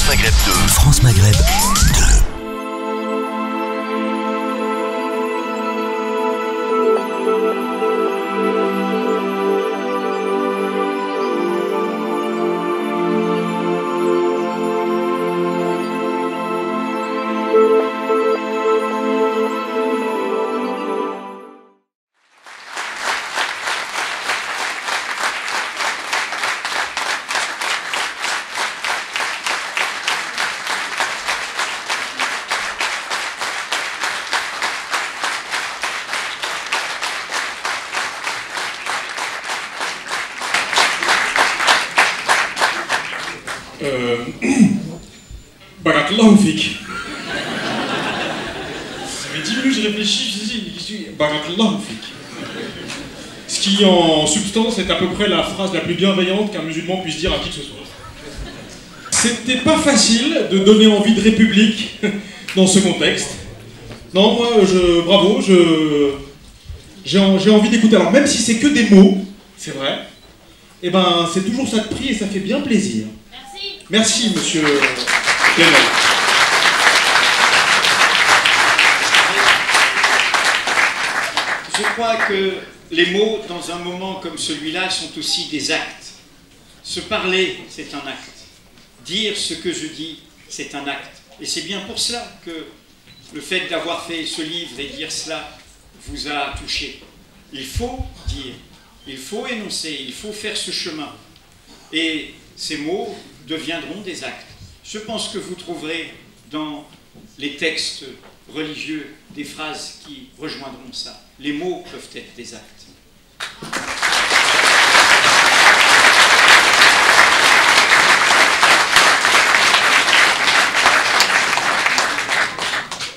Maghreb 2. France Maghreb 2. Barakallahu fik. Ça fait 10 minutes que je réfléchis, je dis Barakallahu fik. Ce qui en substance est à peu près la phrase la plus bienveillante qu'un musulman puisse dire à qui que ce soit. C'était pas facile de donner envie de république dans ce contexte. Non, moi, bravo, j'ai envie d'écouter. Alors même si c'est que des mots, c'est vrai, et ben c'est toujours ça de prix et ça fait bien plaisir. Merci, monsieur Plenel. Je crois que les mots, dans un moment comme celui-là, sont aussi des actes. Se parler, c'est un acte. Dire ce que je dis, c'est un acte. Et c'est bien pour cela que le fait d'avoir fait ce livre et dire cela vous a touché. Il faut dire, il faut énoncer, il faut faire ce chemin. Et ces mots deviendront des actes. Je pense que vous trouverez dans les textes religieux des phrases qui rejoindront ça. Les mots peuvent être des actes.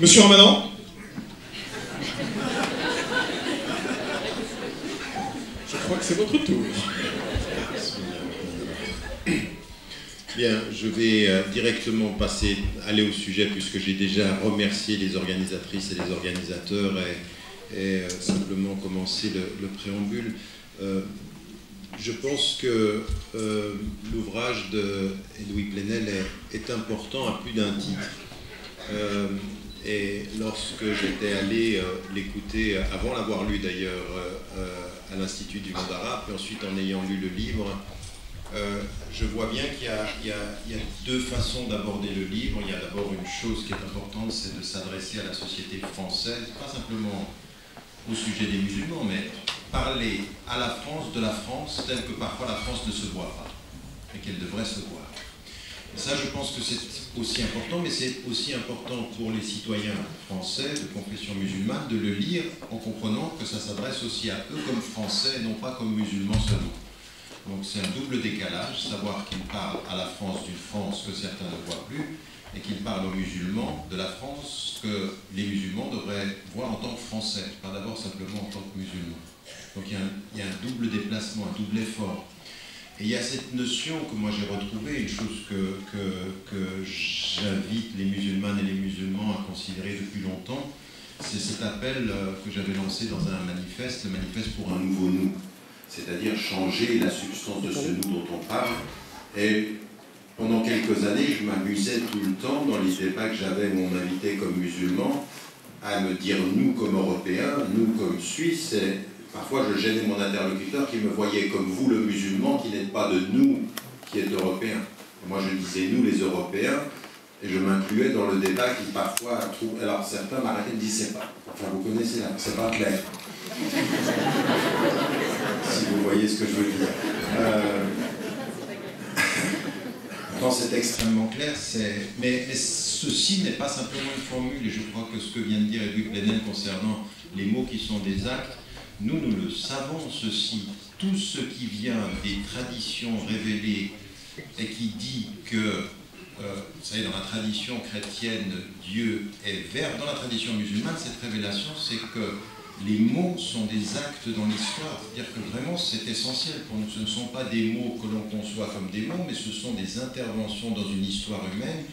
Monsieur Ramadan? Je crois que c'est votre tour. Bien, je vais directement aller au sujet puisque j'ai déjà remercié les organisatrices et les organisateurs et simplement commencé le préambule. Je pense que l'ouvrage de Edoui Plenel est important à plus d'un titre. Et lorsque j'étais allé l'écouter, avant l'avoir lu d'ailleurs, à l'Institut du monde arabe, et ensuite en ayant lu le livre, je vois bien qu'il y a deux façons d'aborder le livre. Il y a d'abord une chose qui est importante, c'est de s'adresser à la société française, pas simplement au sujet des musulmans, mais parler à la France de la France telle que parfois la France ne se voit pas, et qu'elle devrait se voir. Ça, je pense que c'est aussi important, mais c'est aussi important pour les citoyens français de confession musulmane de le lire en comprenant que ça s'adresse aussi à eux comme français, non pas comme musulmans seulement. Donc c'est un double décalage, savoir qu'il parle à la France d'une France que certains ne voient plus, et qu'il parle aux musulmans de la France que les musulmans devraient voir en tant que français, pas d'abord simplement en tant que musulmans. Donc il y a un double déplacement, un double effort. Et il y a cette notion que moi j'ai retrouvée, une chose que j'invite les musulmanes et les musulmans à considérer depuis longtemps, c'est cet appel que j'avais lancé dans un manifeste, le manifeste pour un nouveau nous. C'est-à-dire changer la substance de ce nous dont on parle. Et pendant quelques années, je m'amusais tout le temps dans les débats que j'avais où on m'invitait comme musulman à me dire nous comme Européens, nous comme Suisses. Et parfois, je gênais mon interlocuteur qui me voyait comme vous, le musulman, qui n'êtes pas de nous, qui êtes européen. Moi, je disais nous, les Européens, et je m'incluais dans le débat qui parfois trouve. Alors certains m'arrêtaient et me disaient c'est pas. Enfin, vous connaissez là, c'est pas clair. Si vous voyez ce que je veux dire. Quand c'est extrêmement clair, mais ceci n'est pas simplement une formule, et je crois que ce que vient de dire Edoui Plenel concernant les mots qui sont des actes, nous le savons ceci. Tout ce qui vient des traditions révélées et qui dit que, vous savez, dans la tradition chrétienne, Dieu est vert. Dans la tradition musulmane, cette révélation, c'est que les mots sont des actes dans l'histoire, c'est-à-dire que vraiment c'est essentiel pour nous. Ce ne sont pas des mots que l'on conçoit comme des mots, mais ce sont des interventions dans une histoire humaine,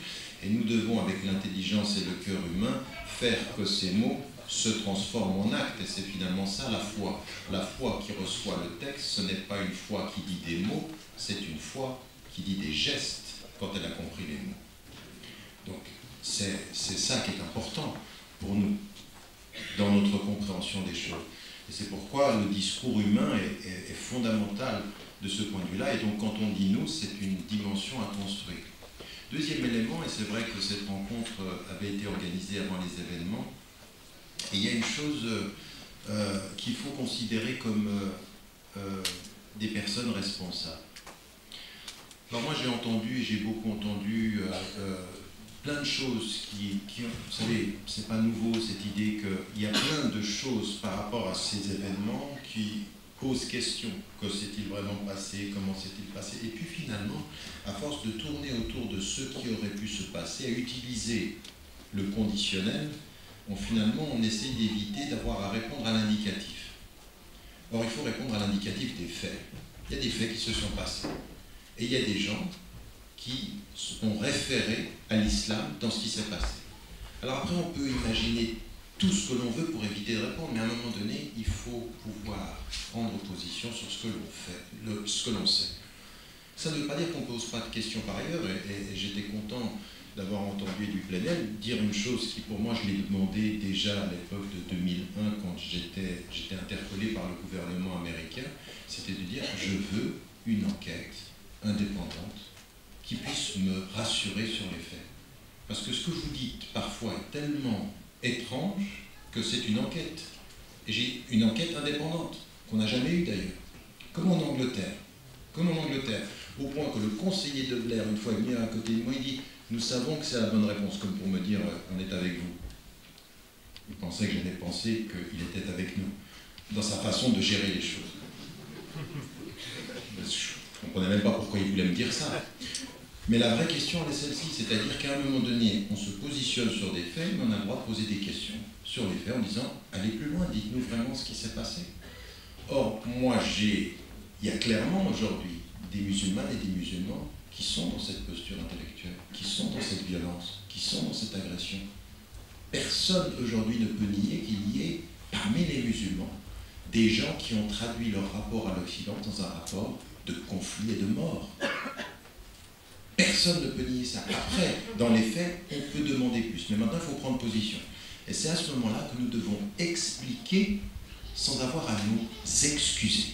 et nous devons, avec l'intelligence et le cœur humain, faire que ces mots se transforment en actes, et c'est finalement ça la foi. La foi qui reçoit le texte, ce n'est pas une foi qui dit des mots, c'est une foi qui dit des gestes quand elle a compris les mots. c'est ça qui est important pour nous, dans notre compréhension des choses. Et c'est pourquoi le discours humain est fondamental de ce point de vue-là. Et donc quand on dit nous, c'est une dimension à construire. Deuxième élément, et c'est vrai que cette rencontre avait été organisée avant les événements, et il y a une chose qu'il faut considérer comme des personnes responsables. Alors moi j'ai entendu, et j'ai beaucoup entendu plein de choses qui vous savez, c'est pas nouveau cette idée qu'il y a plein de choses par rapport à ces événements qui posent question. Que s'est-il vraiment passé? Comment s'est-il passé? Et puis finalement, à force de tourner autour de ce qui aurait pu se passer, à utiliser le conditionnel, finalement on essaie d'éviter d'avoir à répondre à l'indicatif. Or il faut répondre à l'indicatif des faits. Il y a des faits qui se sont passés. Et il y a des gens qui ont référé à l'islam dans ce qui s'est passé. Alors après, on peut imaginer tout ce que l'on veut pour éviter de répondre, mais à un moment donné, il faut pouvoir prendre position sur ce que l'on fait, ce que l'on sait. Ça ne veut pas dire qu'on ne pose pas de questions par ailleurs, et j'étais content d'avoir entendu du Plenel dire une chose qui, pour moi, je l'ai demandé déjà à l'époque de 2001, quand j'étais interpellé par le gouvernement américain, c'était de dire « je veux une enquête indépendante qui puisse me rassurer sur les faits. » Parce que ce que vous dites parfois est tellement étrange que c'est une enquête. Et j'ai une enquête indépendante, qu'on n'a jamais eue d'ailleurs. Comme en Angleterre. Au point que le conseiller de Blair, une fois venu à côté de moi, il dit « nous savons que c'est la bonne réponse », comme pour me dire « on est avec vous ». Il pensait que j'allais penser qu'il était avec nous, dans sa façon de gérer les choses. Je ne comprenais même pas pourquoi il voulait me dire ça. Mais la vraie question, elle est celle-ci, c'est-à-dire qu'à un moment donné, on se positionne sur des faits, mais on a le droit de poser des questions sur les faits en disant « allez plus loin, dites-nous vraiment ce qui s'est passé ». Or, moi, il y a clairement aujourd'hui des musulmanes et des musulmans qui sont dans cette posture intellectuelle, qui sont dans cette violence, qui sont dans cette agression. Personne aujourd'hui ne peut nier qu'il y ait, parmi les musulmans, des gens qui ont traduit leur rapport à l'Occident dans un rapport de conflit et de mort. Personne ne peut nier ça. Après, dans les faits, on peut demander plus. Mais maintenant, il faut prendre position. Et c'est à ce moment-là que nous devons expliquer sans avoir à nous excuser.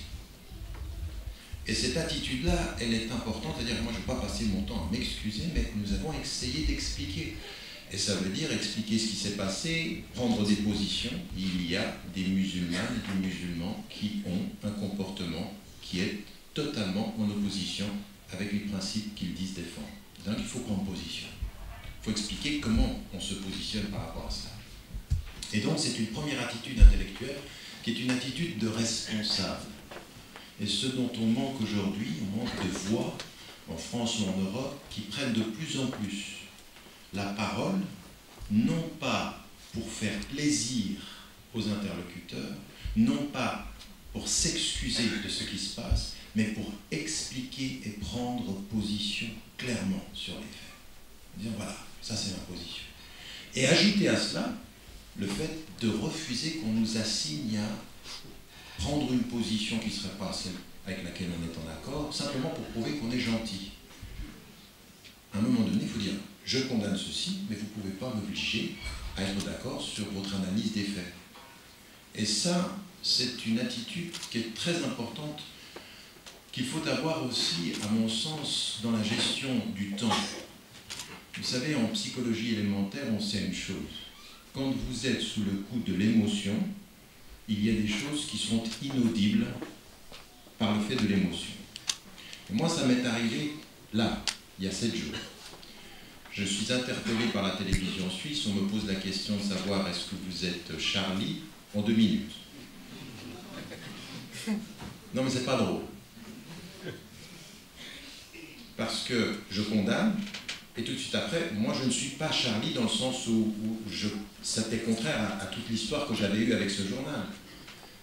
Et cette attitude-là, elle est importante. C'est-à-dire, moi, je ne vais pas passer mon temps à m'excuser, mais nous avons essayé d'expliquer. Et ça veut dire expliquer ce qui s'est passé, prendre des positions. Il y a des musulmanes et des musulmans qui ont un comportement qui est totalement en opposition avec les principes qu'ils disent défendre. Donc il faut prendre position. Il faut expliquer comment on se positionne par rapport à ça. Et donc c'est une première attitude intellectuelle qui est une attitude de responsable. Et ce dont on manque aujourd'hui, on manque de voix en France ou en Europe qui prennent de plus en plus la parole, non pas pour faire plaisir aux interlocuteurs, non pas pour s'excuser de ce qui se passe, mais pour expliquer et prendre position clairement sur les faits. Dire voilà, ça c'est ma position. Et ajouter à cela le fait de refuser qu'on nous assigne à prendre une position qui ne serait pas celle avec laquelle on est en accord, simplement pour prouver qu'on est gentil. À un moment donné, il faut dire je condamne ceci, mais vous ne pouvez pas m'obliger à être d'accord sur votre analyse des faits. Et ça, c'est une attitude qui est très importante, qu'il faut avoir aussi, à mon sens, dans la gestion du temps. Vous savez, en psychologie élémentaire, on sait une chose. Quand vous êtes sous le coup de l'émotion, il y a des choses qui sont inaudibles par le fait de l'émotion. Et moi, ça m'est arrivé là, il y a 7 jours. Je suis interpellé par la télévision suisse, on me pose la question de savoir est-ce que vous êtes Charlie en 2 minutes. Non mais c'est pas drôle. Parce que je condamne, et tout de suite après, moi je ne suis pas Charlie dans le sens où c'était contraire à toute l'histoire que j'avais eue avec ce journal.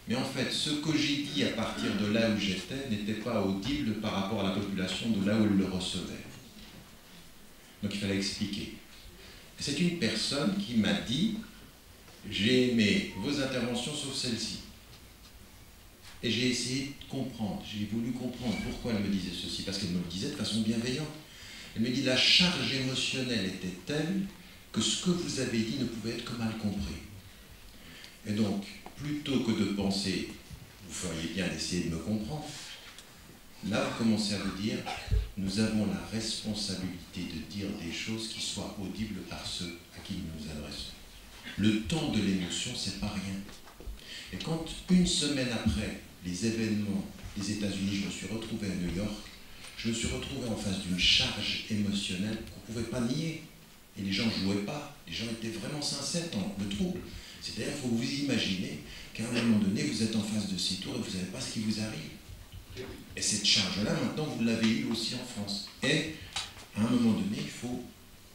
Mais en fait, ce que j'ai dit à partir de là où j'étais n'était pas audible par rapport à la population de là où elle le recevait. Donc il fallait expliquer. C'est une personne qui m'a dit « J'ai aimé vos interventions sauf celle-ci ». Et j'ai essayé de comprendre, j'ai voulu comprendre pourquoi elle me disait ceci, parce qu'elle me le disait de façon bienveillante. Elle me dit « La charge émotionnelle était telle que ce que vous avez dit ne pouvait être que mal compris. Et donc, plutôt que de penser, vous feriez bien d'essayer de me comprendre, là, vous commencez à vous dire, nous avons la responsabilité de dire des choses qui soient audibles par ceux à qui nous nous adressons. Le temps de l'émotion, c'est pas rien. Et quand, une semaine après les événements des États-Unis, je me suis retrouvé à New York, je me suis retrouvé en face d'une charge émotionnelle qu'on ne pouvait pas nier. Et les gens ne jouaient pas, les gens étaient vraiment sincères dans le trouble. C'est-à-dire qu'il faut vous imaginer qu'à un moment donné, vous êtes en face de ces tours et vous ne savez pas ce qui vous arrive. Et cette charge-là, maintenant, vous l'avez eue aussi en France. Et à un moment donné, il faut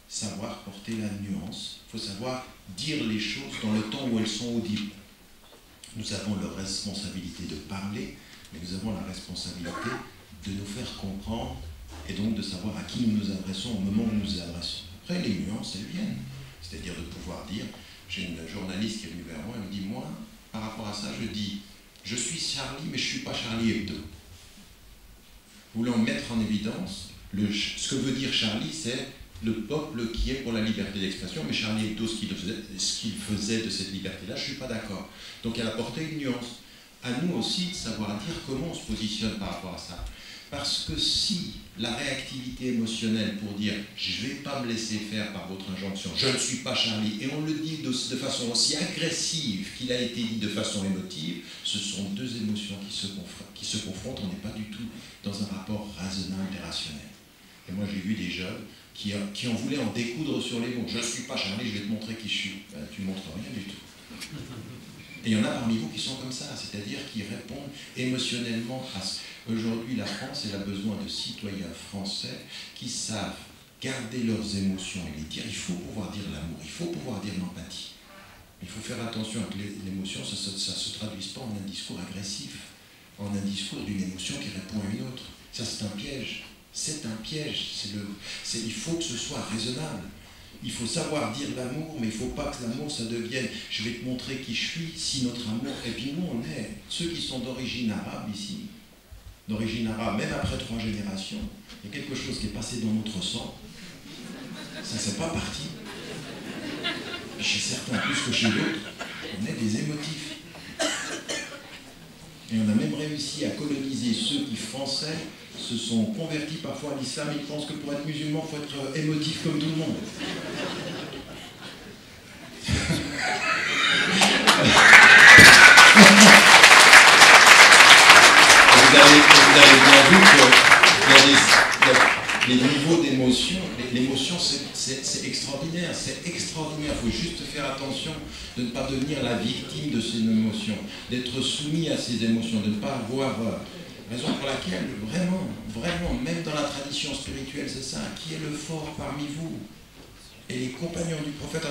savoir porter la nuance, il faut savoir dire les choses dans le temps où elles sont audibles. Nous avons la responsabilité de parler, mais nous avons la responsabilité de nous faire comprendre et donc de savoir à qui nous nous adressons au moment où nous nous adressons. Après, les nuances, elles viennent. C'est-à-dire de pouvoir dire, j'ai une journaliste qui est venue vers moi, elle me dit, moi, par rapport à ça, je dis, je suis Charlie, mais je ne suis pas Charlie Hebdo. Voulant mettre en évidence, ce que veut dire Charlie, c'est le peuple qui est pour la liberté d'expression, mais Charlie Hebdo, ce qu'il faisait de cette liberté-là, je ne suis pas d'accord. Donc elle a apporté une nuance. À nous aussi de savoir dire comment on se positionne par rapport à ça. Parce que si la réactivité émotionnelle pour dire « je ne vais pas me laisser faire par votre injonction, je ne suis pas Charlie », et on le dit de façon aussi agressive qu'il a été dit de façon émotive, ce sont deux émotions qui se confrontent, on n'est pas du tout dans un rapport raisonnable et rationnel. Et moi j'ai vu des jeunes qui en voulaient en découdre sur les mots. « Je ne suis pas Charlie, je vais te montrer qui je suis. » Tu ne montres rien du tout. Et il y en a parmi vous qui sont comme ça, c'est-à-dire qui répondent émotionnellement à ce... Aujourd'hui, la France, elle a besoin de citoyens français qui savent garder leurs émotions et les dire. Il faut pouvoir dire l'amour, il faut pouvoir dire l'empathie. Il faut faire attention à que l'émotion, ça ne se traduise pas en un discours agressif, en un discours d'une émotion qui répond à une autre. Ça, c'est un piège. C'est un piège. Il faut que ce soit raisonnable. Il faut savoir dire l'amour, mais il ne faut pas que l'amour, ça devienne « je vais te montrer qui je suis », si notre amour... Et puis nous, on est ceux qui sont d'origine arabe ici, d'origine arabe, même après 3 générations, il y a quelque chose qui est passé dans notre sang, ça ne s'est pas parti. Et chez certains, plus que chez d'autres, on est des émotifs. Et on a même réussi à coloniser ceux qui, français, se sont convertis parfois à l'islam et ils pensent que pour être musulman, il faut être émotif comme tout le monde. Vous avez bien vu que les niveaux d'émotion, l'émotion c'est extraordinaire, c'est extraordinaire. Il faut juste faire attention de ne pas devenir la victime de ces émotions, d'être soumis à ces émotions, de ne pas avoir... raison pour laquelle, vraiment, même dans la tradition spirituelle, c'est ça, qui est le fort parmi vous? Et les compagnons du prophète,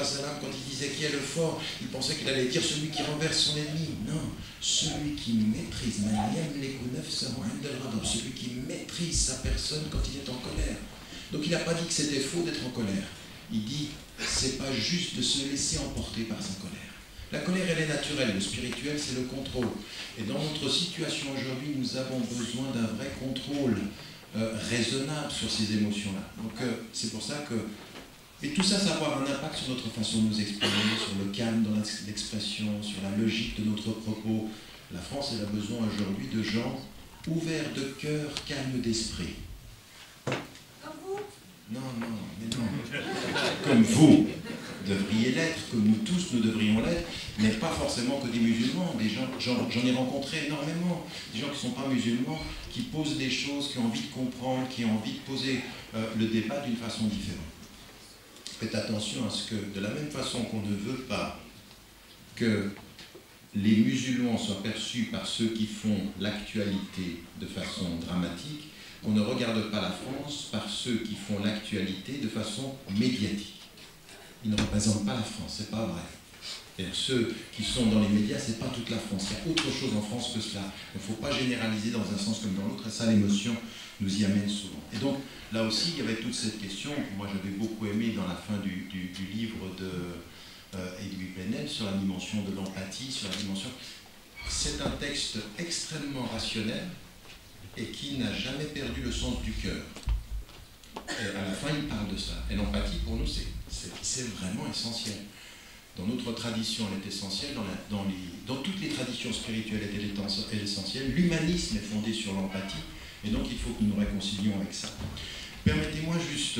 quand il disait qui est le fort, ils pensaient qu'il allait dire celui qui renverse son ennemi. Non, celui qui maîtrise, celui qui maîtrise sa personne quand il est en colère. Donc il n'a pas dit que c'était faux d'être en colère. Il dit, c'est pas juste de se laisser emporter par sa colère. La colère, elle est naturelle, le spirituel, c'est le contrôle. Et dans notre situation aujourd'hui, nous avons besoin d'un vrai contrôle raisonnable sur ces émotions-là. Donc c'est pour ça que... Et tout ça, ça va avoir un impact sur notre façon de nous exprimer, sur le calme dans l'expression, sur la logique de notre propos. La France, elle a besoin aujourd'hui de gens ouverts de cœur, calmes d'esprit. Comme vous? Non, mais non. Comme vous devriez l'être, comme nous tous, nous devrions l'être, mais pas forcément que des musulmans. Des gens, j'en ai rencontré énormément, des gens qui ne sont pas musulmans, qui posent des choses, qui ont envie de comprendre, qui ont envie de poser le débat d'une façon différente. Faites attention à ce que, de la même façon qu'on ne veut pas que les musulmans soient perçus par ceux qui font l'actualité de façon dramatique, qu'on ne regarde pas la France par ceux qui font l'actualité de façon médiatique. Ils ne représentent pas la France, c'est pas vrai. Et ceux qui sont dans les médias, c'est pas toute la France. Il y a autre chose en France que cela. Il ne faut pas généraliser dans un sens comme dans l'autre, et ça, l'émotion nous y amène souvent. Et donc, là aussi, il y avait toute cette question, moi j'avais beaucoup aimé dans la fin du livre de Edoui Plenel, sur la dimension de l'empathie, sur la dimension... C'est un texte extrêmement rationnel, et qui n'a jamais perdu le sens du cœur. Et à la fin, il parle de ça. Et l'empathie, pour nous, c'est vraiment essentiel. Dans notre tradition, elle est essentielle. Dans toutes les traditions spirituelles, elle est essentielle. L'humanisme est fondé sur l'empathie. Et donc, il faut que nous nous réconcilions avec ça. Permettez-moi juste,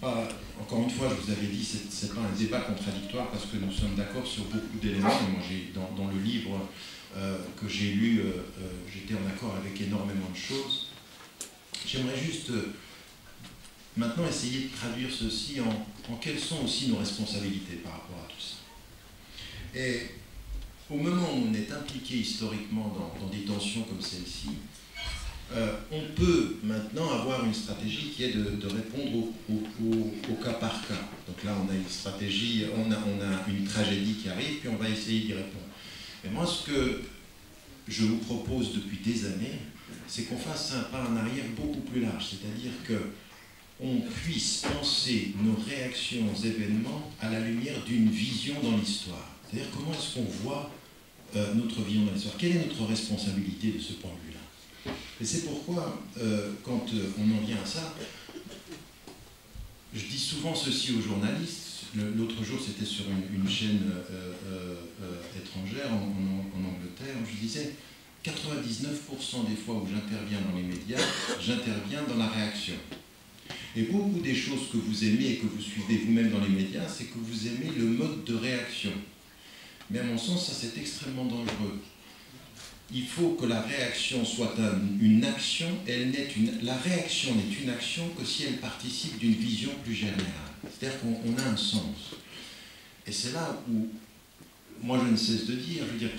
encore une fois, je vous avais dit, ce n'est pas un débat contradictoire parce que nous sommes d'accord sur beaucoup d'éléments. Moi, dans le livre que j'ai lu, j'étais en accord avec énormément de choses. J'aimerais juste maintenant essayer de traduire ceci en quelles sont aussi nos responsabilités par rapport à tout ça. Et au moment où on est impliqué historiquement dans des tensions comme celle-ci, on peut maintenant avoir une stratégie qui est de répondre au cas par cas. Donc là, on a une stratégie, on a une tragédie qui arrive, puis on va essayer d'y répondre. Et moi, ce que je vous propose depuis des années, c'est qu'on fasse un pas en arrière beaucoup plus large, c'est-à-dire qu'on puisse penser nos réactions aux événements à la lumière d'une vision dans l'histoire. C'est-à-dire comment est-ce qu'on voit notre vision dans l'histoire. Quelle est notre responsabilité de ce point de vue-là? Et c'est pourquoi, quand on en vient à ça, je dis souvent ceci aux journalistes. L'autre jour, c'était sur une chaîne étrangère en Angleterre, où je disais 99% des fois où j'interviens dans les médias, j'interviens dans la réaction. Et beaucoup des choses que vous aimez et que vous suivez vous-même dans les médias, c'est que vous aimez le mode de réaction. Mais à mon sens, ça c'est extrêmement dangereux. Il faut que la réaction soit une action, la réaction n'est une action que si elle participe d'une vision plus générale. C'est-à-dire qu'on a un sens. Et c'est là où, moi je ne cesse de dire, je veux dire,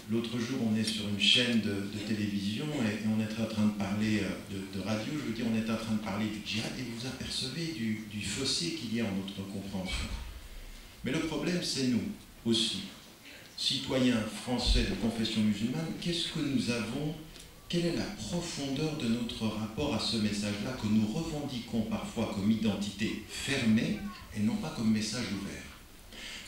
l'autre jour on est sur une chaîne de télévision et on est en train de parler de radio, je veux dire, on est en train de parler du djihad et vous apercevez du fossé qu'il y a en notre compréhension. Mais le problème c'est nous aussi. Citoyens français de confession musulmane, qu'est-ce que nous avons, quelle est la profondeur de notre rapport à ce message-là que nous revendiquons parfois comme identité fermée et non pas comme message ouvert?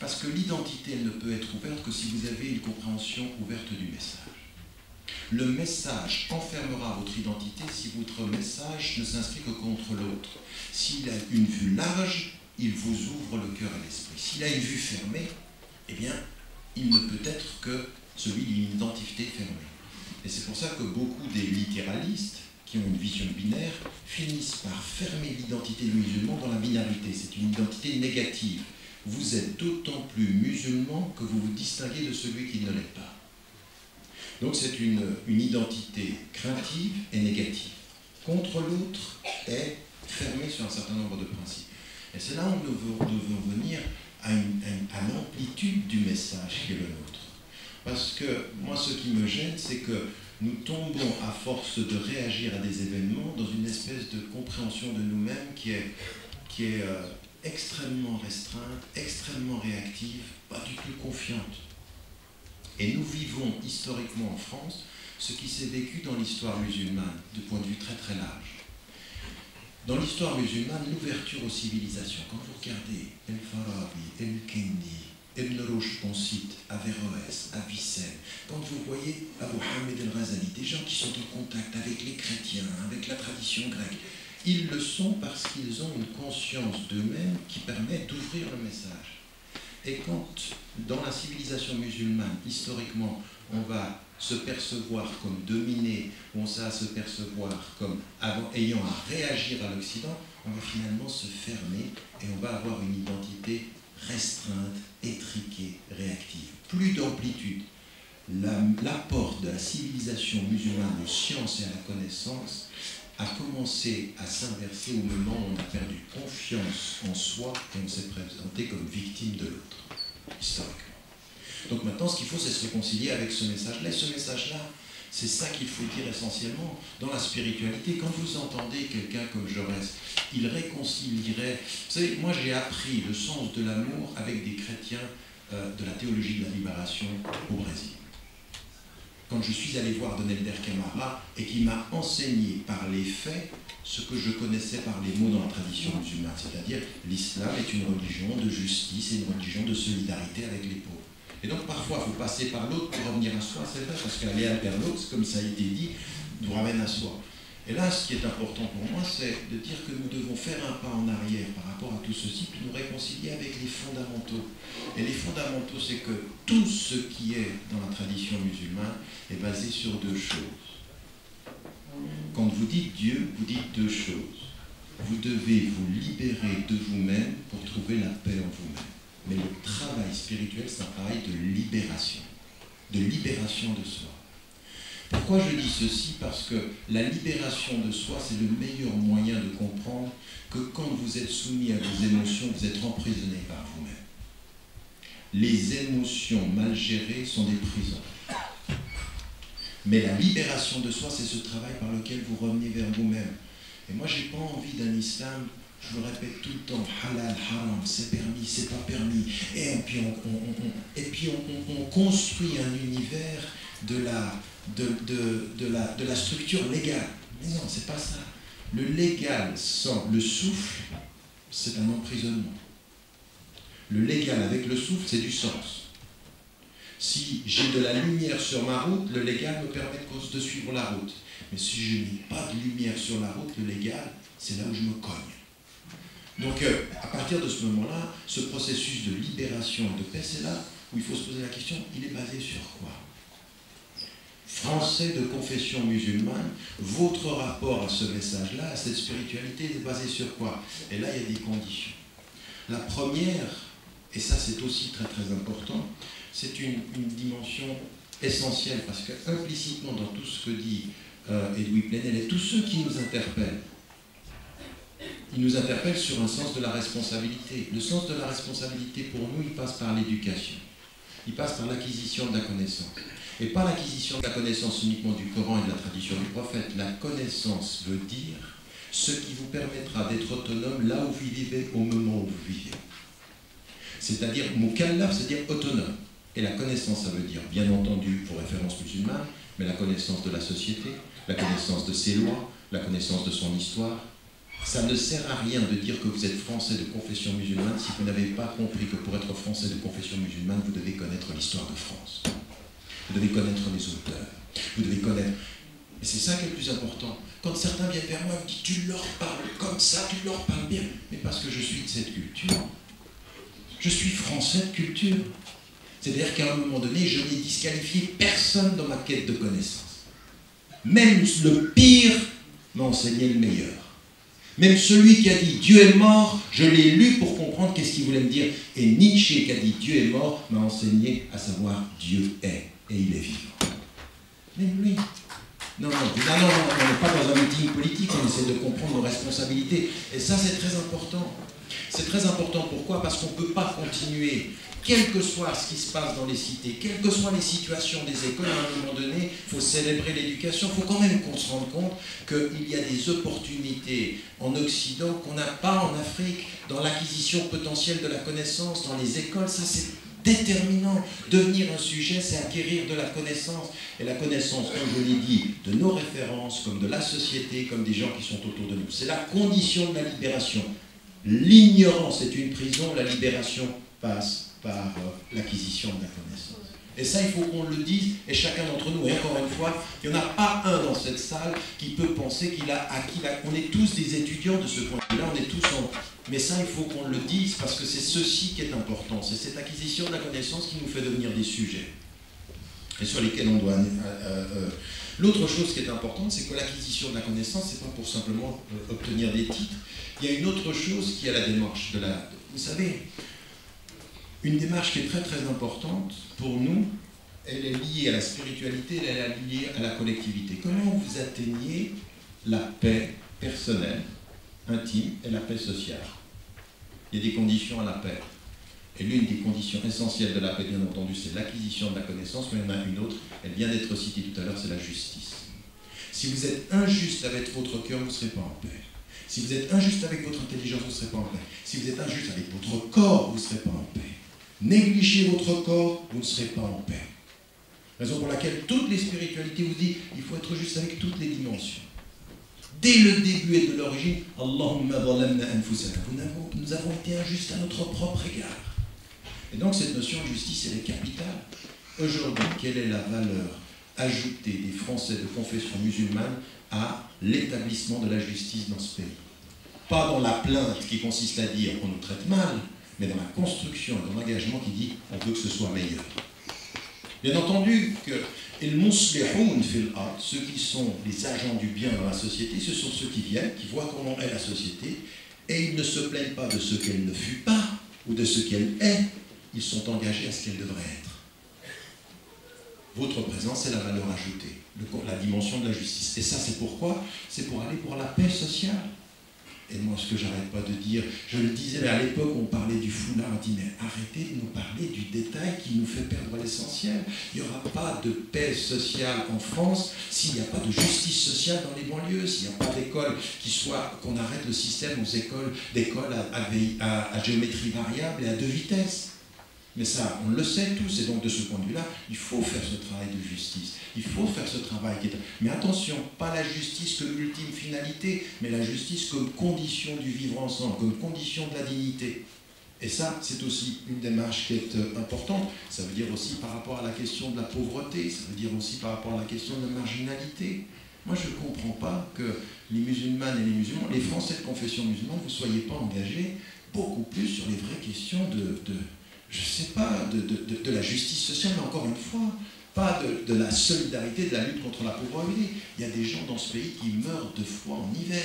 Parce que l'identité, elle ne peut être ouverte que si vous avez une compréhension ouverte du message. Le message enfermera votre identité si votre message ne s'inscrit que contre l'autre. S'il a une vue large, il vous ouvre le cœur et l'esprit. S'il a une vue fermée, eh bien, il ne peut être que celui d'une identité fermée. Et c'est pour ça que beaucoup des littéralistes, qui ont une vision binaire, finissent par fermer l'identité du musulman dans la binarité. C'est une identité négative. Vous êtes d'autant plus musulman que vous vous distinguez de celui qui ne l'est pas. Donc c'est une identité craintive et négative. Contre l'autre est fermée sur un certain nombre de principes. Et c'est là où nous devons venir à l'amplitude du message qui est le nôtre. Parce que moi, ce qui me gêne, c'est que nous tombons à force de réagir à des événements dans une espèce de compréhension de nous-mêmes qui est extrêmement restreinte, extrêmement réactive, pas du tout confiante. Et nous vivons historiquement en France ce qui s'est vécu dans l'histoire musulmane, de point de vue très très large. Dans l'histoire musulmane, l'ouverture aux civilisations, quand vous regardez El-Farabi, El-Kendi, Ibn Rushd, on cite Averroès, Avicenne, quand vous voyez Abu Hamid el-Ghazali, des gens qui sont en contact avec les chrétiens, avec la tradition grecque, ils le sont parce qu'ils ont une conscience d'eux-mêmes qui permet d'ouvrir le message. Et quand, dans la civilisation musulmane, historiquement, on va se percevoir comme dominé, on va se percevoir comme ayant à réagir à l'Occident, on va finalement se fermer et on va avoir une identité restreinte, étriquée, réactive. Plus d'amplitude. L'apport de la civilisation musulmane aux sciences et à la connaissance a commencé à s'inverser au moment où on a perdu confiance en soi et on s'est présenté comme victime de l'autre, historiquement. Donc maintenant, ce qu'il faut, c'est se réconcilier avec ce message-là. Et ce message-là, c'est ça qu'il faut dire essentiellement dans la spiritualité. Quand vous entendez quelqu'un comme Jaurès, il réconcilierait... Vous savez, moi j'ai appris le sens de l'amour avec des chrétiens de la théologie de la libération au Brésil. Quand je suis allé voir Don Helder Camara et qui m'a enseigné par les faits ce que je connaissais par les mots dans la tradition musulmane, c'est-à-dire l'islam est une religion de justice et une religion de solidarité avec les pauvres. Et donc parfois, il faut passer par l'autre pour revenir à soi, c'est vrai, parce qu'aller vers l'autre, comme ça a été dit, nous ramène à soi. Et là, ce qui est important pour moi, c'est de dire que nous devons faire un pas en arrière par rapport à tout ceci, puis nous réconcilier avec les fondamentaux. Et les fondamentaux, c'est que tout ce qui est dans la tradition musulmane est basé sur deux choses. Quand vous dites Dieu, vous dites deux choses. Vous devez vous libérer de vous-même pour trouver la paix en vous-même. Mais le travail spirituel, c'est un travail de libération de soi. Pourquoi je dis ceci? Parce que la libération de soi, c'est le meilleur moyen de comprendre que quand vous êtes soumis à vos émotions, vous êtes emprisonné par vous-même. Les émotions mal gérées sont des prisons. Mais la libération de soi, c'est ce travail par lequel vous revenez vers vous-même. Et moi, je n'ai pas envie d'un islam, je le répète tout le temps, halal, haram, c'est permis, c'est pas permis. Et puis on construit un univers de la structure légale. Mais non, c'est pas ça. Le légal sans le souffle, c'est un emprisonnement. Le légal avec le souffle, c'est du sens. Si j'ai de la lumière sur ma route, le légal me permet de suivre la route. Mais si je n'ai pas de lumière sur la route, le légal, c'est là où je me cogne. Donc, à partir de ce moment-là, ce processus de libération et de paix, c'est là où il faut se poser la question, il est basé sur quoi? Français de confession musulmane, votre rapport à ce message-là, à cette spiritualité, est basé sur quoi? Et là, il y a des conditions. La première, et ça c'est aussi très très important, c'est une dimension essentielle, parce que implicitement dans tout ce que dit Edoui Plenel et tous ceux qui nous interpellent, ils nous interpellent sur un sens de la responsabilité. Le sens de la responsabilité pour nous, il passe par l'éducation. Il passe par l'acquisition de la connaissance. Et pas l'acquisition de la connaissance uniquement du Coran et de la tradition du prophète. La connaissance veut dire ce qui vous permettra d'être autonome là où vous vivez, au moment où vous vivez. C'est-à-dire, mukallaf, c'est-à-dire autonome. Et la connaissance, ça veut dire, bien entendu, pour référence musulmane, mais la connaissance de la société, la connaissance de ses lois, la connaissance de son histoire. Ça ne sert à rien de dire que vous êtes français de confession musulmane si vous n'avez pas compris que pour être français de confession musulmane, vous devez connaître l'histoire de France. Vous devez connaître les auteurs. Vous devez connaître... Et c'est ça qui est le plus important. Quand certains viennent vers moi et me disent « Tu leur parles comme ça, tu leur parles bien », mais parce que je suis de cette culture. Je suis français de culture. C'est-à-dire qu'à un moment donné, je n'ai disqualifié personne dans ma quête de connaissance. Même le pire m'a enseigné le meilleur. Même celui qui a dit « Dieu est mort », je l'ai lu pour comprendre qu'est-ce qu'il voulait me dire. Et Nietzsche qui a dit « Dieu est mort » m'a enseigné à savoir « Dieu est » et il est vivant. Même lui. Non, on n'est pas dans un meeting politique, on essaie de comprendre nos responsabilités. Et ça, c'est très important. C'est très important, pourquoi? Parce qu'on ne peut pas continuer, quel que soit ce qui se passe dans les cités, quelles que soient les situations des écoles, à un moment donné, il faut célébrer l'éducation. Il faut quand même qu'on se rende compte qu'il y a des opportunités en Occident qu'on n'a pas en Afrique, dans l'acquisition potentielle de la connaissance, dans les écoles. Ça, c'est déterminant. Devenir un sujet, c'est acquérir de la connaissance. Et la connaissance, comme je l'ai dit, de nos références, comme de la société, comme des gens qui sont autour de nous. C'est la condition de la libération. L'ignorance est une prison, la libération passe par l'acquisition de la connaissance. Et ça, il faut qu'on le dise, et chacun d'entre nous, et encore une fois, il n'y en a pas un dans cette salle qui peut penser qu'il a acquis on est tous des étudiants de ce point de vue-là, on est tous en... Mais ça, il faut qu'on le dise, parce que c'est ceci qui est important, c'est cette acquisition de la connaissance qui nous fait devenir des sujets, et sur lesquels on doit... L'autre chose qui est importante, c'est que l'acquisition de la connaissance, c'est pas pour simplement obtenir des titres. Il y a une autre chose qui est la démarche de la... Vous savez, une démarche qui est très très importante pour nous, elle est liée à la spiritualité, elle est liée à la collectivité. Comment vous atteignez la paix personnelle, intime et la paix sociale? Il y a des conditions à la paix. Et l'une des conditions essentielles de la paix, bien entendu, c'est l'acquisition de la connaissance, mais il y en a une autre, elle vient d'être citée tout à l'heure, c'est la justice. Si vous êtes injuste avec votre cœur, vous ne serez pas en paix. Si vous êtes injuste avec votre intelligence, vous ne serez pas en paix. Si vous êtes injuste avec votre corps, vous ne serez pas en paix. Négligez votre corps, vous ne serez pas en paix. Raison pour laquelle toutes les spiritualités vous disent qu'il faut être juste avec toutes les dimensions. Dès le début et de l'origine, Allahumma zalamna anfusana. Nous avons été injustes à notre propre égard. Et donc cette notion de justice, elle est capitale. Aujourd'hui, quelle est la valeur ajoutée des Français de confession musulmane à l'établissement de la justice dans ce pays. Pas dans la plainte qui consiste à dire qu'on nous traite mal, mais dans la construction et dans l'engagement qui dit on veut que ce soit meilleur. Bien entendu que ceux qui sont les agents du bien dans la société, ce sont ceux qui viennent, qui voient comment est la société, et ils ne se plaignent pas de ce qu'elle ne fut pas ou de ce qu'elle est, ils sont engagés à ce qu'elle devrait être. Votre présence, c'est la valeur ajoutée, la dimension de la justice. Et ça, c'est pourquoi? C'est pour aller pour la paix sociale. Et moi, ce que j'arrête pas de dire, je le disais, mais à l'époque, on parlait du foulard, on dit, mais arrêtez de nous parler du détail qui nous fait perdre l'essentiel. Il n'y aura pas de paix sociale en France s'il n'y a pas de justice sociale dans les banlieues, s'il n'y a pas d'école qu'on arrête le système d'écoles à géométrie variable et à 2 vitesses. Mais ça, on le sait tous, et donc de ce point de vue-là, il faut faire ce travail de justice. Il faut faire ce travail qui est... Mais attention, pas la justice comme ultime finalité, mais la justice comme condition du vivre ensemble, comme condition de la dignité. Et ça, c'est aussi une démarche qui est importante. Ça veut dire aussi par rapport à la question de la pauvreté, ça veut dire aussi par rapport à la question de la marginalité. Moi, je ne comprends pas que les musulmanes et les musulmans, les Français de confession musulmane, vous ne soyez pas engagés beaucoup plus sur les vraies questions je ne sais pas, de la justice sociale, mais encore une fois, pas de la solidarité, de la lutte contre la pauvreté. Il y a des gens dans ce pays qui meurent de froid en hiver.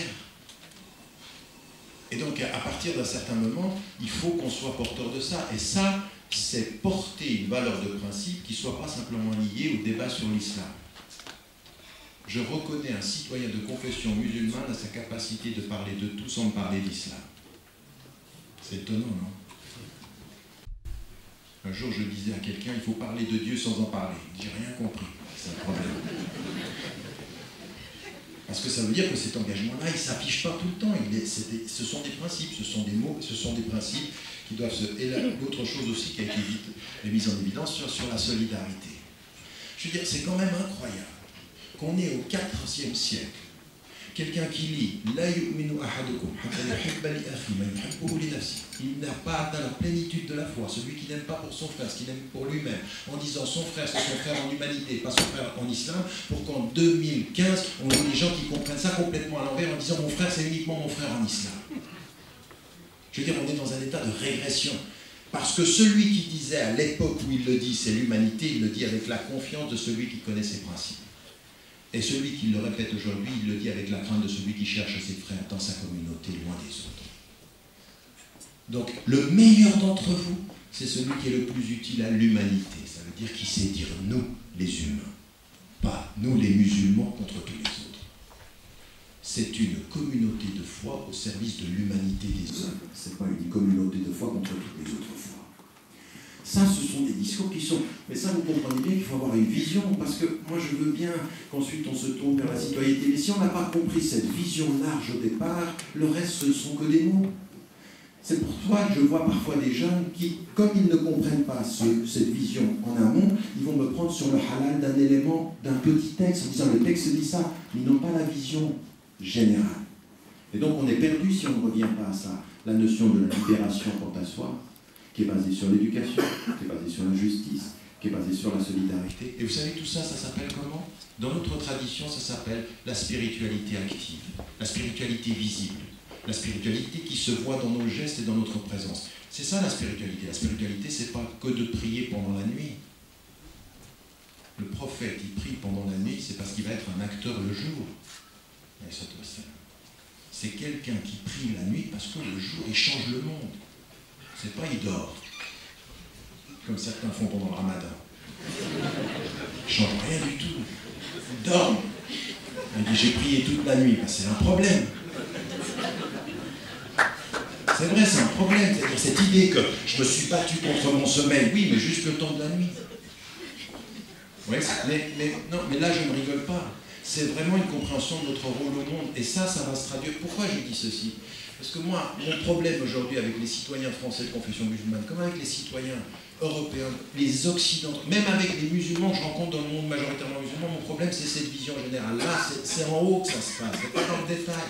Et donc, à partir d'un certain moment, il faut qu'on soit porteur de ça. Et ça, c'est porter une valeur de principe qui ne soit pas simplement liée au débat sur l'islam. Je reconnais un citoyen de confession musulmane à sa capacité de parler de tout sans parler d'islam. C'est étonnant, non? Un jour, je disais à quelqu'un, il faut parler de Dieu sans en parler. J'ai rien compris. C'est un problème. Parce que ça veut dire que cet engagement-là, il ne s'affiche pas tout le temps. Ce sont des principes, ce sont des mots, ce sont des principes qui doivent se... Et là, l'autre chose aussi qui a été mise en évidence sur la solidarité. Je veux dire, c'est quand même incroyable qu'on est au IVe siècle. Quelqu'un qui lit « La yu'minu ahadukum hatta yuhibba li akhihi ma yuhibbuhu li nafsihi » il n'a pas atteint la plénitude de la foi, celui qui n'aime pas pour son frère, ce qu'il aime pour lui-même, en disant son frère, c'est son frère en humanité, pas son frère en islam, pour qu'en 2015, on ait des gens qui comprennent ça complètement à l'envers en disant mon frère, c'est uniquement mon frère en islam. Je veux dire, on est dans un état de régression. Parce que celui qui disait à l'époque où il le dit, c'est l'humanité, il le dit avec la confiance de celui qui connaît ses principes. Et celui qui le répète aujourd'hui, il le dit avec la crainte de celui qui cherche ses frères dans sa communauté, loin des autres. Donc, le meilleur d'entre vous, c'est celui qui est le plus utile à l'humanité. Ça veut dire qui sait dire nous, les humains, pas nous, les musulmans, contre tous les autres. C'est une communauté de foi au service de l'humanité des hommes. Ce n'est pas une communauté de foi contre toutes les autres foi. Ça, ce sont des discours qui sont... Mais ça, vous comprenez bien qu'il faut avoir une vision, parce que moi, je veux bien qu'ensuite on se tourne vers la citoyenneté. Mais si on n'a pas compris cette vision large au départ, le reste, ce ne sont que des mots. C'est pour ça que je vois parfois des jeunes qui, comme ils ne comprennent pas cette vision en amont, ils vont me prendre sur le halal d'un élément, d'un petit texte, en disant le texte dit ça, mais ils n'ont pas la vision générale. Et donc on est perdu si on ne revient pas à ça. La notion de la libération quant à soi, qui est basée sur l'éducation, qui est basée sur la justice, qui est basée sur la solidarité. Et vous savez, tout ça, ça s'appelle comment? Dans notre tradition, ça s'appelle la spiritualité active, la spiritualité visible. La spiritualité qui se voit dans nos gestes et dans notre présence. C'est ça la spiritualité. La spiritualité, c'est pas que de prier pendant la nuit. Le prophète, il prie pendant la nuit, c'est parce qu'il va être un acteur le jour. C'est quelqu'un qui prie la nuit parce que le jour, il change le monde. C'est pas il dort, comme certains font pendant le ramadan. Il change rien du tout. Il dort. Il dit, j'ai prié toute la nuit. Ben, c'est un problème. C'est vrai, c'est un problème, c'est-à-dire cette idée que je me suis battu contre mon sommeil, oui, mais juste le temps de la nuit. Ouais, mais là, je ne rigole pas. C'est vraiment une compréhension de notre rôle au monde, et ça va se traduire. Pourquoi je dis ceci? Parce que moi, mon problème aujourd'hui avec les citoyens français de confession musulmane, comme avec les citoyens européens, les occidentaux, même avec les musulmans que je rencontre dans le monde majoritairement musulman, mon problème, c'est cette vision générale. Là, c'est en haut que ça se passe, c'est pas dans le détail.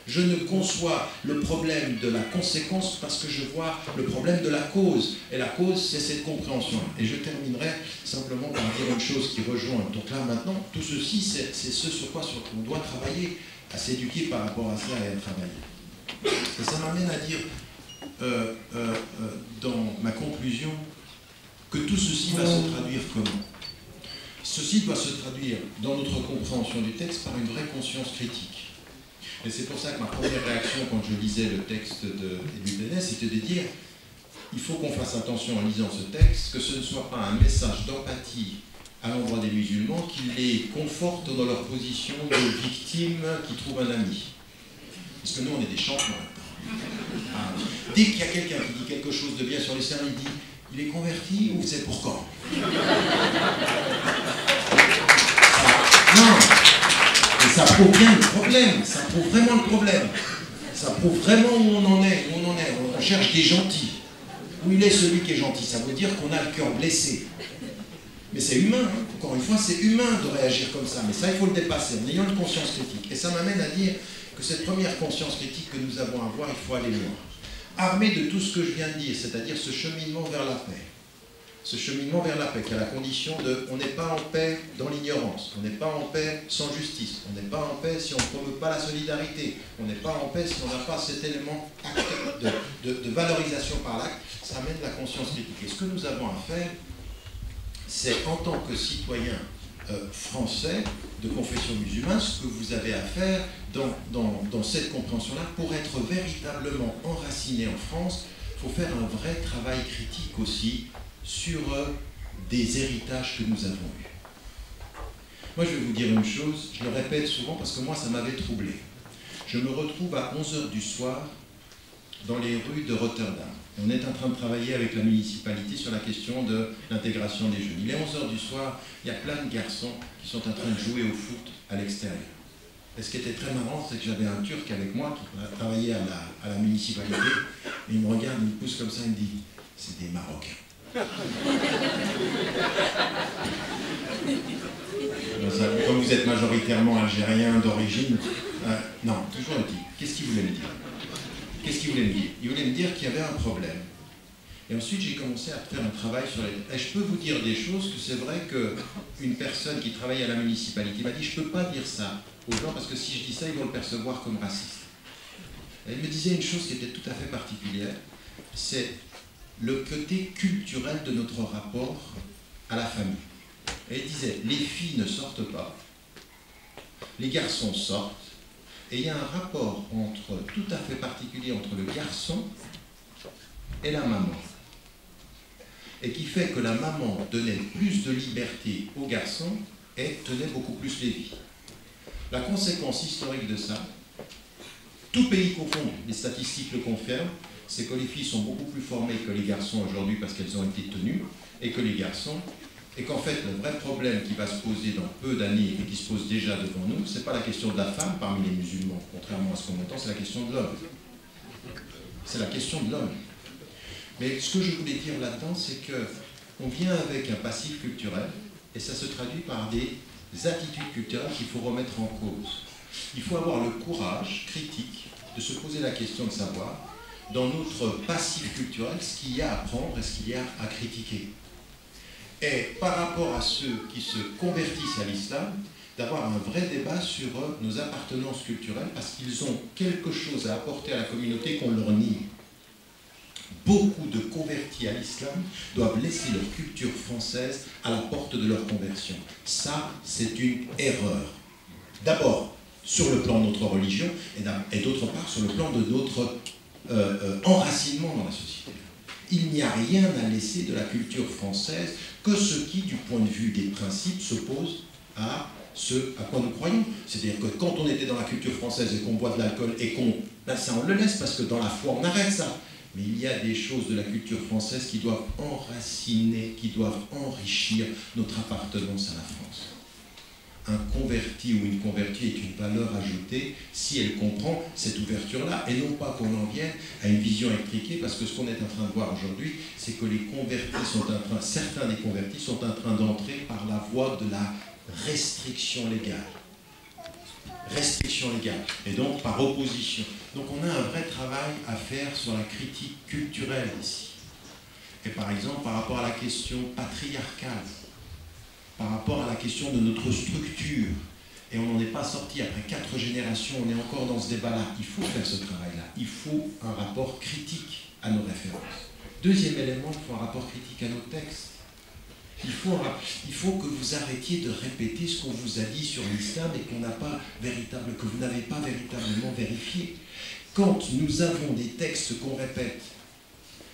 Je ne conçois le problème de la conséquence parce que je vois le problème de la cause. Et la cause, c'est cette compréhension. Et je terminerai simplement par dire une chose qui rejoint. Donc là, maintenant, tout ceci, c'est ce sur quoi on doit travailler, à s'éduquer par rapport à ça et à travailler. Et ça m'amène à dire, dans ma conclusion, que tout ceci va se traduire comment ? Ceci doit se traduire dans notre compréhension du texte par une vraie conscience critique. Et c'est pour ça que ma première réaction quand je lisais le texte d'Émile Denez, c'était de dire il faut qu'on fasse attention en lisant ce texte, que ce ne soit pas un message d'empathie à l'endroit des musulmans qui les conforte dans leur position de victime qui trouve un ami. Parce que nous, on est des champions. Dès qu'il y a quelqu'un qui dit quelque chose de bien sur l'islam, il dit il est converti ou c'est pour quand? Non, et ça prouve bien le problème, ça prouve vraiment le problème. Ça prouve vraiment où on en est, On cherche des gentils. Où il est celui qui est gentil? Ça veut dire qu'on a le cœur blessé. Mais c'est humain, hein. Encore une fois, c'est humain de réagir comme ça. Mais ça, il faut le dépasser en ayant une conscience critique. Et ça m'amène à dire que cette première conscience critique que nous avons à avoir, il faut aller loin. Armé de tout ce que je viens de dire, c'est-à-dire ce cheminement vers la paix. Ce cheminement vers la paix, qui a la condition de « on n'est pas en paix dans l'ignorance, on n'est pas en paix sans justice, on n'est pas en paix si on ne promeut pas la solidarité, on n'est pas en paix si on n'a pas cet élément de valorisation par l'acte », ça amène la conscience critique. Et ce que nous avons à faire, c'est en tant que citoyens français de confession musulmane, ce que vous avez à faire dans cette compréhension-là, pour être véritablement enraciné en France, il faut faire un vrai travail critique aussi sur des héritages que nous avons eus. Moi, je vais vous dire une chose, je le répète souvent parce que moi, ça m'avait troublé. Je me retrouve à 11h du soir dans les rues de Rotterdam. On est en train de travailler avec la municipalité sur la question de l'intégration des jeunes. Il est 11h du soir, il y a plein de garçons qui sont en train de jouer au foot à l'extérieur. Et ce qui était très marrant, c'est que j'avais un Turc avec moi qui travaillait à la municipalité, et il me regarde, il me pousse comme ça, il me dit « c'est des Marocains ». Comme vous êtes majoritairement algérien d'origine, non, toujours le dit. Qu'est-ce qu'il voulait me dire? Qu'est-ce qu'il voulait me dire? Il voulait me dire qu'il y avait un problème. Et ensuite, j'ai commencé à faire un travail sur les... Et je peux vous dire des choses que c'est vrai qu'une personne qui travaille à la municipalité m'a dit « je ne peux pas dire ça aux gens parce que si je dis ça, ils vont le percevoir comme raciste ». Elle me disait une chose qui était tout à fait particulière, c'est le côté culturel de notre rapport à la famille. Et elle disait « les filles ne sortent pas, les garçons sortent, et il y a un rapport tout à fait particulier entre le garçon et la maman. Et qui fait que la maman donnait plus de liberté aux garçons et tenait beaucoup plus les vies. La conséquence historique de ça, tout pays confondu, les statistiques le confirment, c'est que les filles sont beaucoup plus formées que les garçons aujourd'hui parce qu'elles ont été tenues, et que les garçons, et qu'en fait le vrai problème qui va se poser dans peu d'années et qui se pose déjà devant nous, c'est pas la question de la femme parmi les musulmans, contrairement à ce qu'on entend, c'est la question de l'homme. C'est la question de l'homme. Mais ce que je voulais dire là-dedans, c'est qu'on vient avec un passif culturel, et ça se traduit par des attitudes culturelles qu'il faut remettre en cause. Il faut avoir le courage critique de se poser la question de savoir, dans notre passif culturel, ce qu'il y a à prendre et ce qu'il y a à critiquer. Et par rapport à ceux qui se convertissent à l'islam, d'avoir un vrai débat sur nos appartenances culturelles, parce qu'ils ont quelque chose à apporter à la communauté qu'on leur nie. Beaucoup de convertis à l'islam doivent laisser leur culture française à la porte de leur conversion. Ça, c'est une erreur. D'abord, sur le plan de notre religion, et d'autre part, sur le plan de notre enracinement dans la société. Il n'y a rien à laisser de la culture française que ce qui, du point de vue des principes, s'oppose à ce à quoi nous croyons. C'est-à-dire que quand on était dans la culture française et qu'on boit de l'alcool et ben ça on le laisse parce que dans la foi on arrête ça. Mais il y a des choses de la culture française qui doivent enraciner, qui doivent enrichir notre appartenance à la France. Un converti ou une convertie est une valeur ajoutée si elle comprend cette ouverture-là, et non pas qu'on en vienne à une vision étriquée, parce que ce qu'on est en train de voir aujourd'hui, c'est que les convertis sont en train, certains des convertis sont en train d'entrer par la voie de la restriction légale. restriction légale, et donc par opposition. Donc on a un vrai travail à faire sur la critique culturelle ici. Et par exemple, par rapport à la question patriarcale, par rapport à la question de notre structure, et on n'en est pas sorti après 4 générations, on est encore dans ce débat-là. Il faut faire ce travail-là. Il faut un rapport critique à nos références. Deuxième élément, il faut un rapport critique à nos textes. Il faut que vous arrêtiez de répéter ce qu'on vous a dit sur l'islam et que vous n'avez pas véritablement vérifié. Quand nous avons des textes qu'on répète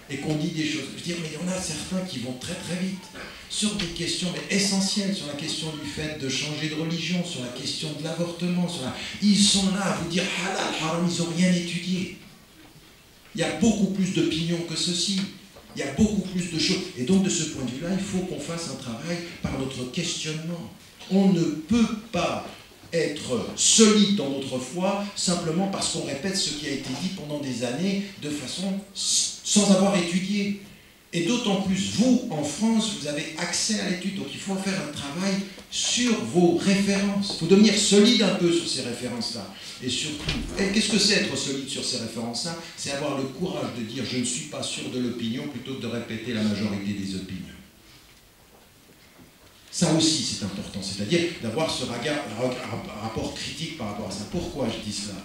et qu'on dit des choses, je veux dire, mais il y en a certains qui vont très très vite sur des questions mais essentielles, sur la question du fait de changer de religion, sur la question de l'avortement, ils sont là à vous dire halal, haram, ils n'ont rien étudié. Il y a beaucoup plus d'opinions que ceci. Il y a beaucoup plus de choses. Et donc, de ce point de vue-là, il faut qu'on fasse un travail par notre questionnement. On ne peut pas être solide dans notre foi simplement parce qu'on répète ce qui a été dit pendant des années de façon sans avoir étudié. Et d'autant plus, vous, en France, vous avez accès à l'étude. Donc, il faut faire un travail sur vos références. Il faut devenir solide un peu sur ces références-là. Et surtout, qu'est-ce que c'est être solide sur ces références-là? C'est avoir le courage de dire « je ne suis pas sûr de l'opinion » plutôt que de répéter la majorité des opinions. Ça aussi, c'est important. C'est-à-dire d'avoir ce rapport critique par rapport à ça. Pourquoi je dis cela?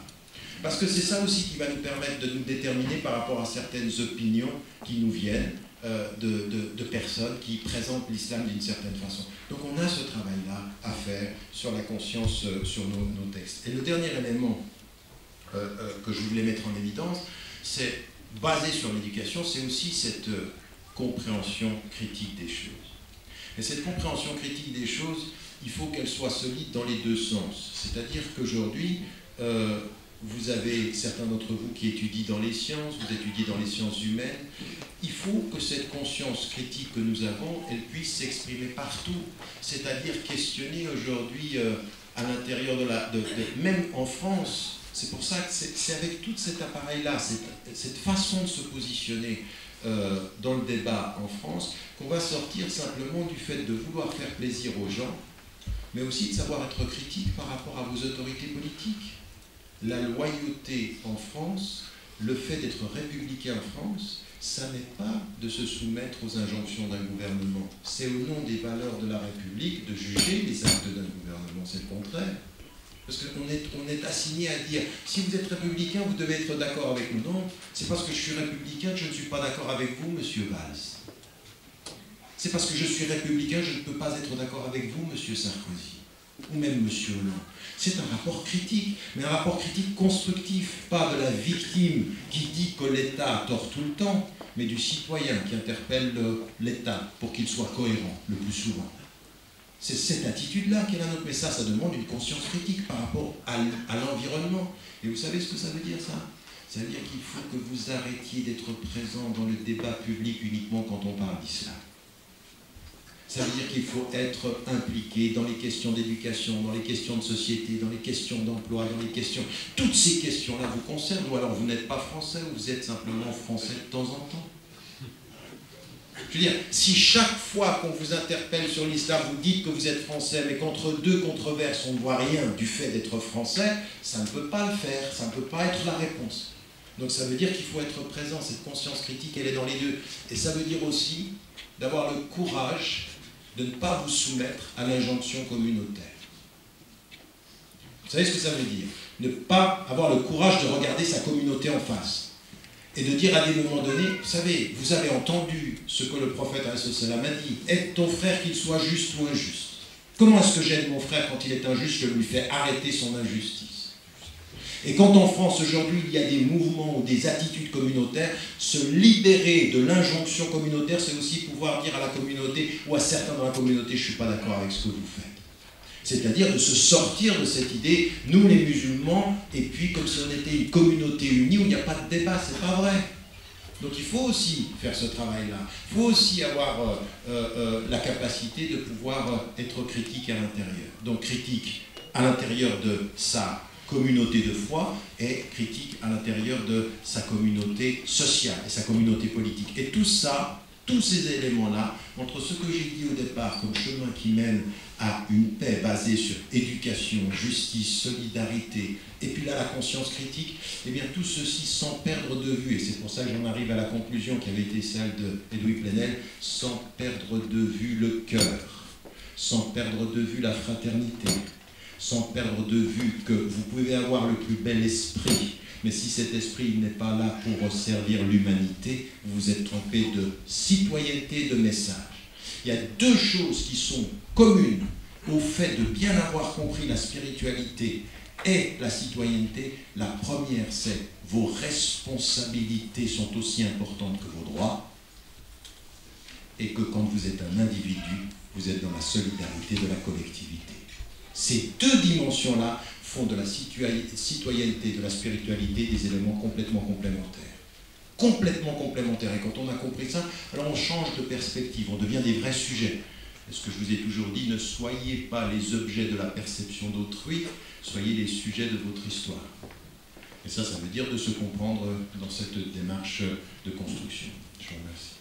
Parce que c'est ça aussi qui va nous permettre de nous déterminer par rapport à certaines opinions qui nous viennent de personnes qui présentent l'islam d'une certaine façon. Donc on a ce travail-là à faire sur la conscience, sur nos textes. Et le dernier élément que je voulais mettre en évidence, c'est basé sur l'éducation, c'est aussi cette compréhension critique des choses. Et cette compréhension critique des choses, il faut qu'elle soit solide dans les deux sens. C'est-à-dire qu'aujourd'hui, vous avez certains d'entre vous qui étudient dans les sciences, vous étudiez dans les sciences humaines. Il faut que cette conscience critique que nous avons, elle puisse s'exprimer partout. C'est-à-dire questionner aujourd'hui à l'intérieur même en France. C'est pour ça que c'est avec tout cet appareil-là, cette façon de se positionner dans le débat en France, qu'on va sortir simplement du fait de vouloir faire plaisir aux gens, mais aussi de savoir être critique par rapport à vos autorités politiques. La loyauté en France, le fait d'être républicain en France, ça n'est pas de se soumettre aux injonctions d'un gouvernement. C'est au nom des valeurs de la République de juger les actes d'un gouvernement, c'est le contraire. Parce qu'on est assigné à dire, si vous êtes républicain, vous devez être d'accord avec nous. Non, c'est parce que je suis républicain que je ne suis pas d'accord avec vous, monsieur Valls. C'est parce que je suis républicain que je ne peux pas être d'accord avec vous, monsieur Sarkozy. Ou même monsieur Hollande. C'est un rapport critique, mais un rapport critique constructif, pas de la victime qui dit que l'État a tort tout le temps, mais du citoyen qui interpelle l'État pour qu'il soit cohérent le plus souvent. C'est cette attitude-là qui est la nôtre, mais ça demande une conscience critique par rapport à l'environnement. Et vous savez ce que ça veut dire, ça? Ça veut dire qu'il faut que vous arrêtiez d'être présent dans le débat public uniquement quand on parle d'islam. Ça veut dire qu'il faut être impliqué dans les questions d'éducation, dans les questions de société, dans les questions d'emploi, dans les questions... Toutes ces questions-là vous concernent, ou alors vous n'êtes pas français, ou vous êtes simplement français de temps en temps. Je veux dire, si chaque fois qu'on vous interpelle sur l'islam, vous dites que vous êtes français, mais qu'entre deux controverses, on ne voit rien du fait d'être français, ça ne peut pas le faire, ça ne peut pas être la réponse. Donc ça veut dire qu'il faut être présent, cette conscience critique, elle est dans les deux. Et ça veut dire aussi d'avoir le courage de ne pas vous soumettre à l'injonction communautaire. Vous savez ce que ça veut dire? Ne pas avoir le courage de regarder sa communauté en face. Et de dire à des moments donnés, vous savez, vous avez entendu ce que le prophète a dit, aide ton frère qu'il soit juste ou injuste. Comment est-ce que j'aide mon frère quand il est injuste? Je lui fais arrêter son injustice. Et quand en France aujourd'hui il y a des mouvements ou des attitudes communautaires, se libérer de l'injonction communautaire, c'est aussi pouvoir dire à la communauté ou à certains dans la communauté, je ne suis pas d'accord avec ce que vous faites. C'est-à-dire de se sortir de cette idée, nous les musulmans, et puis comme si on était une communauté unie où il n'y a pas de débat, c'est pas vrai. Donc il faut aussi faire ce travail-là. Il faut aussi avoir la capacité de pouvoir être critique à l'intérieur. Donc critique à l'intérieur de sa communauté de foi et critique à l'intérieur de sa communauté sociale et sa communauté politique. Et tout ça, tous ces éléments-là, entre ce que j'ai dit au départ comme chemin qui mène à une paix basée sur éducation, justice, solidarité, et puis là la conscience critique, eh bien tout ceci sans perdre de vue, et c'est pour ça que j'en arrive à la conclusion qui avait été celle d'Edoui Plenel, sans perdre de vue le cœur, sans perdre de vue la fraternité, sans perdre de vue que vous pouvez avoir le plus bel esprit, mais si cet esprit n'est pas là pour servir l'humanité, vous vous êtes trompé de citoyenneté, de message. Il y a deux choses qui sont communes au fait de bien avoir compris la spiritualité et la citoyenneté. La première, c'est vos responsabilités sont aussi importantes que vos droits, et que quand vous êtes un individu, vous êtes dans la solidarité de la collectivité. Ces deux dimensions-là font de la citoyenneté, de la spiritualité, des éléments complètement complémentaires. Complètement complémentaires. Et quand on a compris ça, alors on change de perspective, on devient des vrais sujets. Et ce que je vous ai toujours dit, ne soyez pas les objets de la perception d'autrui, soyez les sujets de votre histoire. Et ça veut dire de se comprendre dans cette démarche de construction. Je vous remercie.